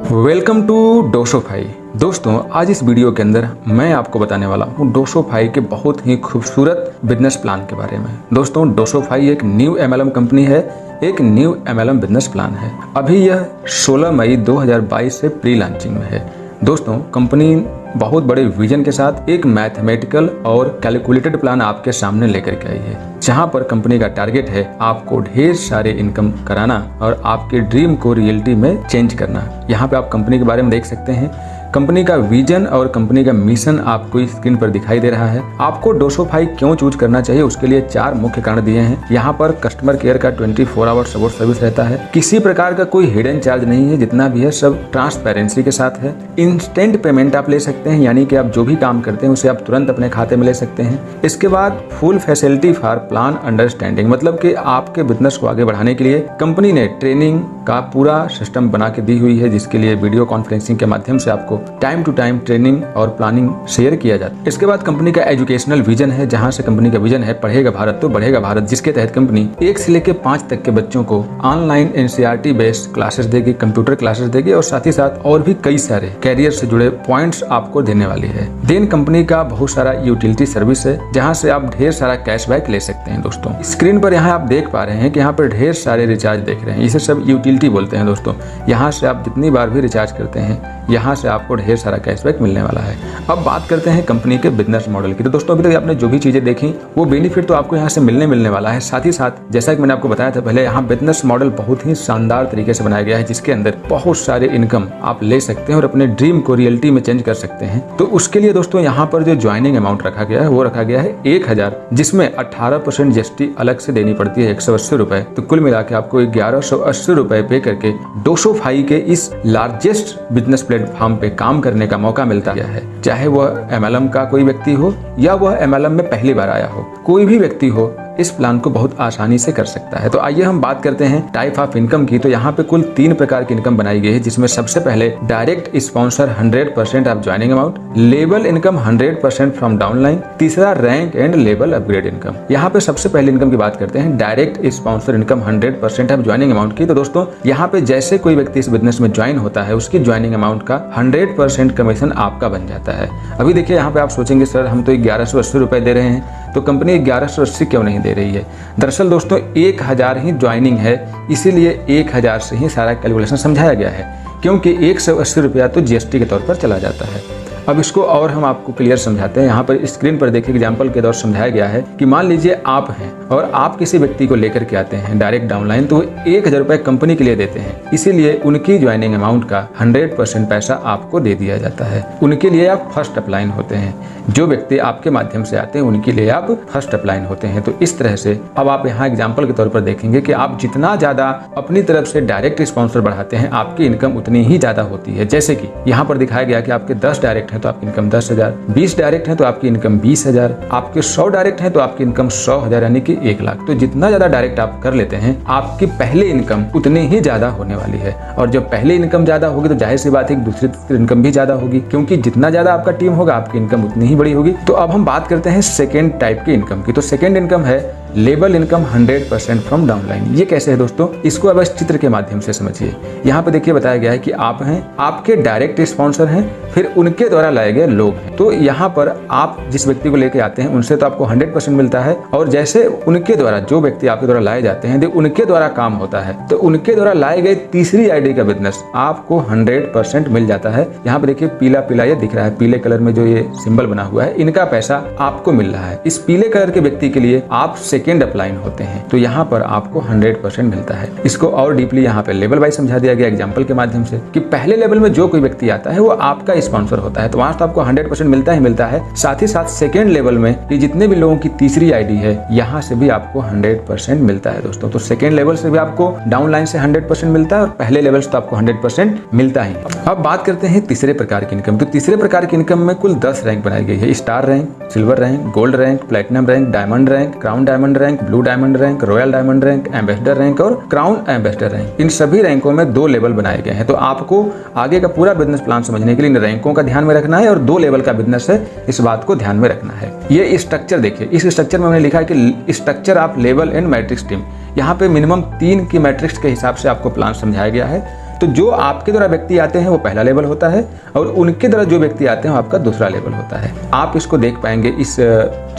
Welcome to डोसोफाई। दोस्तों, आज इस वीडियो के अंदर मैं आपको बताने वाला हूँ डोसोफाई के बहुत ही खूबसूरत बिजनेस प्लान के बारे में। दोस्तों, डोसोफाई एक न्यू MLM कंपनी है, एक न्यू MLM बिजनेस प्लान है। अभी यह 16 मई 2022 से प्री लॉन्चिंग में है। दोस्तों, कंपनी बहुत बड़े विजन के साथ एक मैथमेटिकल और कैलकुलेटेड प्लान आपके सामने लेकर के आई है, जहां पर कंपनी का टारगेट है आपको ढेर सारे इनकम कराना और आपके ड्रीम को रियलिटी में चेंज करना। यहाँ पे आप कंपनी के बारे में देख सकते हैं। कंपनी का विजन और कंपनी का मिशन आपको इस स्क्रीन पर दिखाई दे रहा है। आपको डोसोफाई क्यों चूज करना चाहिए, उसके लिए 4 मुख्य कारण दिए हैं। यहाँ पर कस्टमर केयर का 24 आवर सपोर्ट सर्विस रहता है। किसी प्रकार का कोई हिडन चार्ज नहीं है, जितना भी है सब ट्रांसपेरेंसी के साथ है। इंस्टेंट पेमेंट आप ले सकते हैं, यानी कि आप जो भी काम करते हैं उसे आप तुरंत अपने खाते में ले सकते हैं। इसके बाद full facility for plan understanding, मतलब कि आपके बिजनेस को आगे बढ़ाने के लिए कंपनी ने ट्रेनिंग का पूरा सिस्टम बना के दी हुई है, जिसके लिए वीडियो कॉन्फ्रेंसिंग के माध्यम से आपको टाइम टू टाइम ट्रेनिंग और प्लानिंग शेयर किया जाता है। इसके बाद कंपनी का एजुकेशनल विजन है, जहां से कंपनी का विजन है पढ़ेगा भारत तो बढ़ेगा भारत, जिसके तहत कंपनी 1 से लेकर 5 तक के बच्चों को ऑनलाइन NCERT बेस्ड क्लासेस देगी, कंप्यूटर क्लासेस देगी और साथ ही साथ और भी कई सारे कैरियर से जुड़े पॉइंट्स आपको देने वाली है। देन कंपनी का बहुत सारा यूटिलिटी सर्विस है, जहां से आप ढेर सारा कैशबैक ले सकते हैं। दोस्तों, स्क्रीन पर यहाँ आप देख पा रहे हैं कि यहाँ पर ढेर सारे रिचार्ज देख रहे हैं, इसे सब यूटिलिटी बोलते हैं। दोस्तों, यहाँ से आप जितनी बार भी रिचार्ज करते हैं, यहाँ से आपको ढेर सारा कैशबैक मिलने वाला है। अब बात करते हैं कंपनी के बिजनेस मॉडल की। तो दोस्तों, अभी तक आपने जो भी चीजें देखी वो बेनिफिट तो आपको यहाँ से मिलने वाला है। साथ ही साथ जैसा कि मैंने आपको बताया था पहले, यहाँ बिजनेस मॉडल बहुत ही शानदार तरीके से बनाया गया है, जिसके अंदर बहुत सारे इनकम आप ले सकते हैं और अपने ड्रीम को रियलिटी में चेंज कर सकते हैं। तो उसके लिए दोस्तों यहाँ पर जो ज्वाइनिंग अमाउंट रखा गया है वो रखा गया है 1000, जिसमें 18% GST अलग से देनी पड़ती है 180 रुपए। तो कुल मिला के आपको 1180 रुपए पे करके डोसोफाई के इस लार्जेस्ट बिजनेस प्लेटफॉर्म पे काम करने का मौका मिलता है। चाहे वह MLM का कोई व्यक्ति हो या वह MLM में पहली बार आया हो, कोई भी व्यक्ति हो इस प्लान को बहुत आसानी से कर सकता है। तो आइए हम बात करते हैं टाइप ऑफ इनकम की। तो यहाँ पे कुल 3 प्रकार की इनकम बनाई गई है, जिसमें सबसे पहले direct sponsor 100% of joining amount, level income 100% from downline, तीसरा rank and level upgrade income. यहाँ पे सबसे पहले इनकम की बात करते हैं, direct sponsor income 100% of joining amount की। तो दोस्तों, यहाँ पे जैसे कोई व्यक्ति इस बिजनेस में ज्वाइन होता है, उसकी ज्वाइनिंग अमाउंट का 100% कमीशन आपका बन जाता है। अभी देखिए, यहाँ पे आप सोचेंगे सर हम तो 1180 रुपए दे रहे हैं, तो कंपनी 1180 क्यों नहीं दे रही है? दरअसल दोस्तों, 1000 ही ज्वाइनिंग है, इसीलिए 1000 से ही सारा कैलकुलेशन समझाया गया है, क्योंकि 180 रुपया तो GST के तौर पर चला जाता है। अब इसको और हम आपको क्लियर समझाते हैं। यहाँ पर स्क्रीन पर देखिए, एग्जाम्पल के दौर समझाया गया है कि मान लीजिए आप हैं और आप किसी व्यक्ति को लेकर के आते हैं डायरेक्ट डाउनलाइन, तो 1000 रुपए कंपनी के लिए देते हैं, इसीलिए उनकी ज्वाइनिंग अमाउंट का 100% पैसा आपको दे दिया जाता है। उनके लिए आप फर्स्ट अपलाइन होते हैं। जो व्यक्ति आपके माध्यम से आते हैं उनके लिए आप फर्स्ट अपलाइन होते हैं। तो इस तरह से अब आप यहाँ एग्जाम्पल के तौर पर देखेंगे कि आप जितना ज्यादा अपनी तरफ से डायरेक्ट स्पॉन्सर बढ़ाते हैं, आपकी इनकम उतनी ही ज्यादा होती है। जैसे कि यहाँ पर दिखाया गया कि आपके 10 डायरेक्ट तो आपकी इनकम 10,000, 20 डायरेक्ट है तो आपकी इनकम 20,000, आपके 100 डायरेक्ट है तो आपकी इनकम 100,000 यानी कि 1 लाख। तो जितना ज्यादा डायरेक्ट आप कर लेते हैं, आपकी पहले इनकम उतनी ही ज्यादा होने वाली है। और जब पहले इनकम ज्यादा होगी तो जाहिर सी बात है दूसरी इनकम भी ज्यादा होगी, क्योंकि जितना ज्यादा आपका टीम होगा आपकी इनकम उतनी ही बड़ी होगी। तो अब हम बात करते हैं सेकेंड टाइप की इनकम की। तो सेकेंड इनकम है लेबल इनकम 100% फ्रॉम डाउनलाइन। ये कैसे है दोस्तों? इसको अब इस चित्र के माध्यम से समझिए। यहाँ पे देखिए बताया गया है कि आप हैं, आपके डायरेक्ट स्पॉन्सर हैं, फिर उनके द्वारा लाए गए लोग हैं। तो यहाँ पर आप जिस व्यक्ति को लेके आते हैं उनसे तो आपको 100% मिलता है, और जैसे उनके द्वारा जो व्यक्ति आपके द्वारा लाए जाते हैं उनके द्वारा काम होता है, तो उनके द्वारा लाए गए तीसरी आईडी का बिजनेस आपको 100% मिल जाता है। यहाँ पे देखिए पीला पीला ये दिख रहा है, पीले कलर में जो ये सिंबल बना हुआ है, इनका पैसा आपको मिल रहा है। इस पीले कलर के व्यक्ति के लिए आप सेकेंड अपलाइन होते हैं, तो यहाँ पर आपको 100% मिलता है। इसको और डीपली यहाँ पे लेवल वाइज समझा दिया गया एग्जांपल के माध्यम से कि पहले लेवल में जो कोई व्यक्ति आता है वो आपका स्पॉन्सर होता है, तो वहां तो आपको 100% मिलता है। साथ ही साथ सेकेंड लेवल में ये जितने भी लोगों की तीसरी आईडी है, यहाँ से भी आपको 100% मिलता है दोस्तों। तो सेकेंड लेवल से भी आपको डाउनलाइन से 100% मिलता है और पहले लेवल से तो आपको 100% मिलता ही। अब बात करते हैं तीसरे प्रकार की इनकम। तो तीसरे प्रकार की इनकम में कुल 10 रैंक बनाई गई है। Star rank, silver rank, gold rank, platinum rank, diamond rank, crown diamond rank, blue diamond rank, royal diamond rank, ambassador rank और क्राउन एम्बेसडर रैंक। इन सभी रैंकों में 2 लेवल बनाए गए हैं। तो आपको आगे का पूरा बिजनेस प्लान समझने के लिए इन रैंकों का ध्यान में रखना है, और 2 लेवल का बिजनेस है इस बात को ध्यान में रखना है। ये स्ट्रक्चर देखिए, इस स्ट्रक्चर में हमने लिखा है कि structure of level and matrix team. यहाँ पे मिनिमम 3 की मैट्रिक्स के हिसाब से आपको प्लान समझाया गया है। तो जो आपके द्वारा व्यक्ति आते हैं वो पहला लेवल होता है और उनके द्वारा जो व्यक्ति आते हैं वो आपका दूसरा लेवल होता है। आप इसको देख पाएंगे इस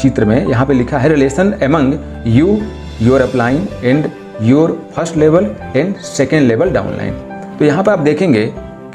चित्र में, यहाँ पे लिखा है relation among you, your upline and your first level and second level downline. तो यहाँ पर आप देखेंगे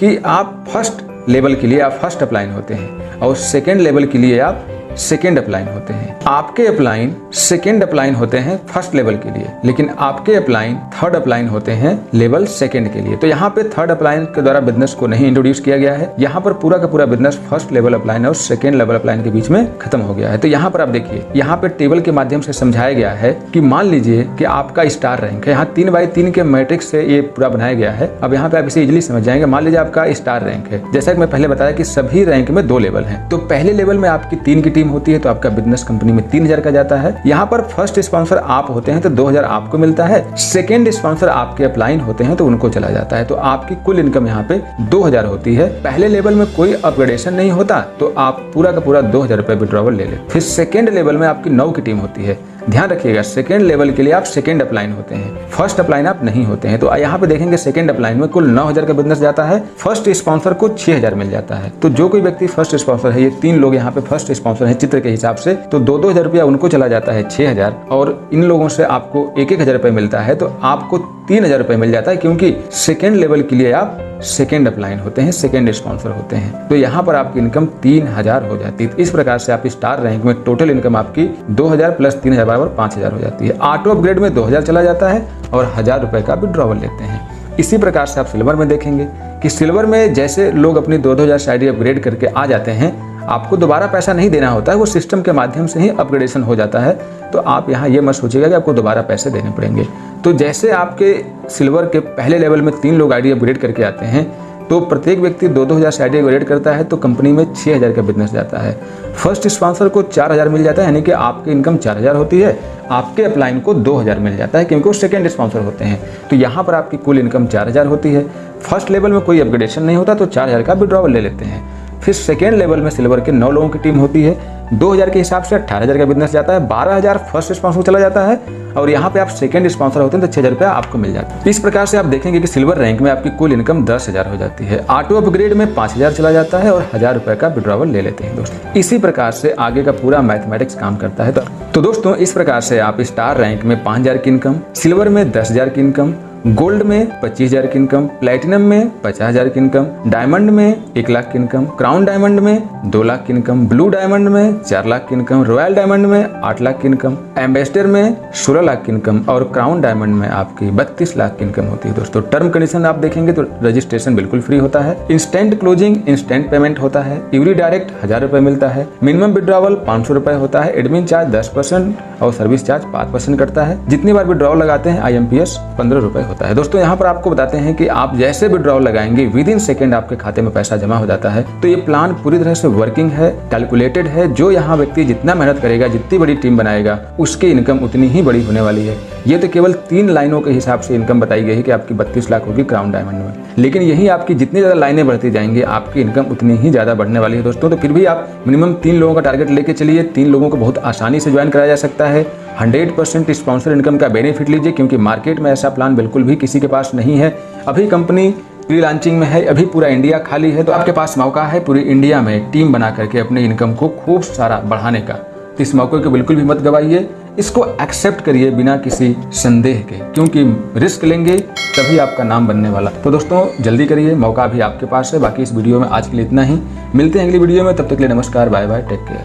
कि आप फर्स्ट लेवल के लिए आप फर्स्ट अपलाइन होते हैं और सेकेंड लेवल के लिए आप सेकेंड अपलाइन होते हैं। आपके अपलाइन सेकेंड अपलाइन होते हैं फर्स्ट लेवल के लिए, लेकिन आपके अपलाइन थर्ड अपलाइन होते हैं लेवल सेकेंड के लिए। तो यहाँ पे थर्ड अपलाइन के द्वारा बिजनेस को नहीं इंट्रोड्यूस किया गया है, यहाँ पर पूरा का पूरा बिजनेस फर्स्ट लेवल अपलाइन और सेकेंड लेवल अपलाइन के बीच में खत्म हो गया है। तो यहाँ पर आप देखिए, यहाँ पे टेबल के माध्यम से समझाया गया है कि मान लीजिए कि आपका स्टार रैंक है, यहाँ 3x3 के मैट्रिक्स से ये पूरा बनाया गया है। अब यहाँ पे आप इसे इजिली समझ जाएंगे। मान लीजिए आपका स्टार रैंक है, जैसा कि मैं पहले बताया कि सभी रैंक में 2 लेवल हैं। तो पहले लेवल में आपकी 3 की टीम होती है, तो आपका बिजनेस कंपनी में 3000 का जाता है। यहाँ पर फर्स्ट स्पॉन्सर आप होते हैं तो 2000 आपको मिलता है। सेकेंड स्पॉन्सर आपके अपलाइन होते हैं तो उनको चला जाता है। तो आपकी कुल इनकम यहाँ पे 2000 होती है। पहले लेवल में कोई अपग्रेडेशन नहीं होता तो आप पूरा का पूरा 2000 रुपए विड्रॉवल ले लेते। फिर सेकेंड लेवल में आपकी 9 की टीम होती है। ध्यान रखिएगा, सेकेंड लेवल के लिए आप सेकेंड अपलाइन होते हैं, फर्स्ट अपलाइन आप नहीं होते हैं। तो यहाँ पे देखेंगे सेकेंड अपलाइन में कुल 9000 का बिजनेस जाता है, फर्स्ट स्पॉन्सर को 6000 मिल जाता है। तो जो कोई व्यक्ति फर्स्ट स्पॉन्सर है, ये 3 लोग यहाँ पे फर्स्ट स्पॉन्सर है चित्र के हिसाब से, तो 2-2000 रुपया उनको चला जाता है 6000 और इन लोगों से आपको 1-1000 रुपये मिलता है। तो आपको 3000 रुपये मिल जाता है, क्योंकि सेकेंड लेवल के लिए आप सेकेंड अपलाइन होते हैं, सेकेंड स्पॉन्सर होते हैं। तो यहाँ पर आपकी इनकम 3000 हो जाती है। इस प्रकार से आप स्टार रैंक में टोटल इनकम आपकी 2000 प्लस 3000 बराबर 5000 हो जाती है। ऑटो अपग्रेड में 2000 चला जाता है और 1000 रुपए का विड्रॉवल लेते हैं। इसी प्रकार से आप सिल्वर में देखेंगे कि सिल्वर में जैसे लोग अपनी 2000 से आईडी अपग्रेड करके आ जाते हैं, आपको दोबारा पैसा नहीं देना होता है, वो सिस्टम के माध्यम से ही अपग्रेडेशन हो जाता है। तो आप यहाँ ये मत सोचिएगा कि आपको दोबारा पैसे देने पड़ेंगे। तो जैसे आपके सिल्वर के पहले लेवल में 3 लोग आईडी अपग्रेड करके आते हैं, तो प्रत्येक व्यक्ति 2-2000 से आईडी अपग्रेड करता है तो कंपनी में 6000 का बिजनेस जाता है। फर्स्ट स्पॉन्सर को 4000 मिल जाता है, यानी कि आपकी इनकम 4000 होती है, आपके अपलाइन को 2000 मिल जाता है क्योंकि वो सेकेंड स्पॉन्सर होते हैं। तो यहाँ पर आपकी कुल इनकम 4000 होती है। फर्स्ट लेवल में कोई अपग्रेडेशन नहीं होता तो 4000 का विड्रॉवल ले लेते हैं। फिर सेकेंड लेवल में सिल्वर के 9 लोगों की टीम होती है, 2000 के हिसाब से 18000 का बिजनेस जाता है, 12000 फर्स्ट स्पॉन्सर चला जाता है और यहाँ पे आप सेकेंड स्पॉन्सर होते हैं तो 6000 रुपया आपको मिल जाता है। इस प्रकार से आप देखेंगे कि सिल्वर रैंक में आपकी कुल इनकम 10000 हो जाती है। ऑटो अपग्रेड में 5000 चला जाता है और 1000 रुपए का विड्रॉवल ले लेते हैं दोस्तों। इसी प्रकार से आगे का पूरा मैथमेटिक्स काम करता है। तो दोस्तों इस प्रकार से आप स्टार रैंक में 5000 की इनकम, सिल्वर में 10000 की इनकम, गोल्ड में 25000 की इनकम, प्लेटिनम में 50000 की इनकम, डायमंड में 1 लाख की इनकम, क्राउन डायमंड में 2 लाख की इनकम, ब्लू डायमंड में 4 लाख की इनकम, रॉयल डायमंड में 8 लाख की इनकम, एम्बेसडर में 16 लाख की इनकम और क्राउन डायमंड में आपकी 32 लाख की इनकम होती है दोस्तों। टर्म कंडीशन आप देखेंगे तो रजिस्ट्रेशन बिल्कुल फ्री होता है, इंस्टेंट क्लोजिंग, इंस्टेंट पेमेंट होता है, एवरी डायरेक्ट 1000 रुपए मिलता है, मिनिमम विड्रॉवल 500 रुपए होता है, एडमिन चार्ज 10% और सर्विस चार्ज 5% कटता है। जितनी बार विड्रॉवल लगाते हैं IMPS 15 रुपए होता है। दोस्तों यहाँ पर आपको बताते हैं कि आप जैसे विड्रॉवल लगाएंगे विद इन सेकेंड आपके खाते में पैसा जमा हो जाता है। तो ये प्लान पूरी तरह से वर्किंग है, कैलकुलेटेड है। जो यहाँ व्यक्ति जितना मेहनत करेगा, जितनी बड़ी टीम बनाएगा, उसकी इनकम उतनी ही बड़ी होने वाली है। ये तो केवल 3 लाइनों के हिसाब से इनकम बताई गई है कि आपकी 32 लाख होगी क्राउन डायमंड में, लेकिन यही आपकी जितनी ज्यादा लाइनें बढ़ती जाएंगी आपकी इनकम उतनी ही ज्यादा बढ़ने वाली है दोस्तों। तो फिर भी आप मिनिमम 3 लोगों का टारगेट लेके चलिए। 3 लोगों को बहुत आसानी से ज्वाइन कराया जा सकता है। 100% स्पॉन्सर इनकम का बेनिफिट लीजिए, क्योंकि मार्केट में ऐसा प्लान बिल्कुल भी किसी के पास नहीं है। अभी कंपनी प्री लॉन्चिंग में है, अभी पूरा इंडिया खाली है, तो आपके पास मौका है पूरी इंडिया में टीम बना करके अपने इनकम को खूब सारा बढ़ाने का। तो इस मौके को बिल्कुल भी मत गवाइए, इसको एक्सेप्ट करिए बिना किसी संदेह के, क्योंकि रिस्क लेंगे तभी आपका नाम बनने वाला। तो दोस्तों जल्दी करिए, मौका भी आपके पास है। बाकी इस वीडियो में आज के लिए इतना ही, मिलते हैं अगली वीडियो में, तब तक के लिए नमस्कार, बाय बाय, टेक केयर।